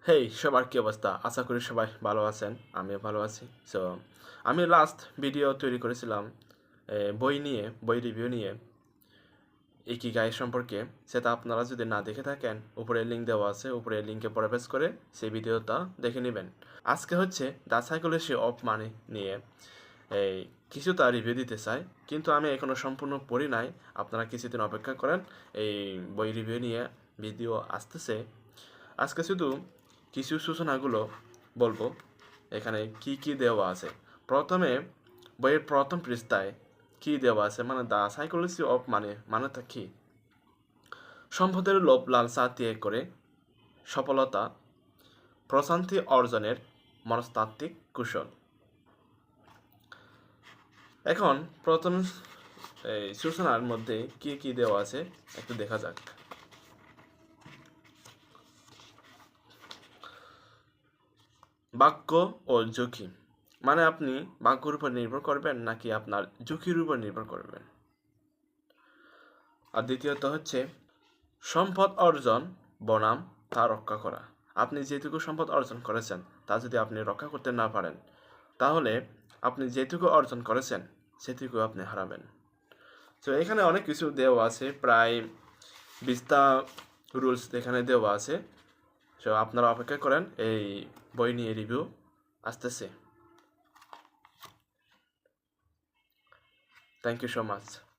হেই সবার কি অবস্থা? আশা করি সবাই ভালো আছেন। আমিও ভালো আছি। সো আমি লাস্ট ভিডিও তৈরি করেছিলাম বই রিভিউ নিয়ে ইকিগাই সম্পর্কে। সেটা আপনারা যদি না দেখে থাকেন, উপরে লিঙ্ক দেওয়া আছে। উপরে লিঙ্কে প্রবেশ করে সেই ভিডিওটা দেখে নেবেন। আজকে হচ্ছে দ্য সাইকোলজি অফ মানি নিয়ে এই কিছুটা রিভিউ দিতে চাই, কিন্তু আমি এখনও সম্পূর্ণ পড়ি নাই। আপনারা কিছুদিন অপেক্ষা করেন, এই বই রিভিউ নিয়ে ভিডিও আসতেছে। আজকে শুধু কিছু সূচনাগুলো বলবো এখানে কি কি দেওয়া আছে। প্রথমে বইয়ের প্রথম পৃষ্ঠায় কি দেওয়া আছে, মানে দ্য সাইকোলজি অফ মানেটা কি? সম্পদের লোভ লালসা ত্যাগ করে সফলতা প্রশান্তি অর্জনের মনস্তাত্ত্বিক কৌশল। এখন প্রথম এই সূচনার মধ্যে কি কি দেওয়া আছে একটু দেখা যাক। ভাগ্য ও ঝুঁকি, মানে আপনি ভাগ্যের উপর নির্ভর করবেন নাকি আপনার ঝুঁকির উপর নির্ভর করবেন। আর দ্বিতীয়ত হচ্ছে সম্পদ অর্জন বনাম তা রক্ষা করা। আপনি যেটুকু সম্পদ অর্জন করেছেন তা যদি আপনি রক্ষা করতে না পারেন, তাহলে আপনি যেটুকু অর্জন করেছেন সেটুকু আপনি হারাবেন। তো এখানে অনেক কিছু দেওয়া আছে, প্রায় 20টা রুলস এখানে দেওয়া আছে। তো আপনারা অপেক্ষা করেন, এই বই নিয়ে রিভিউ আসতেছে। Thank you so much.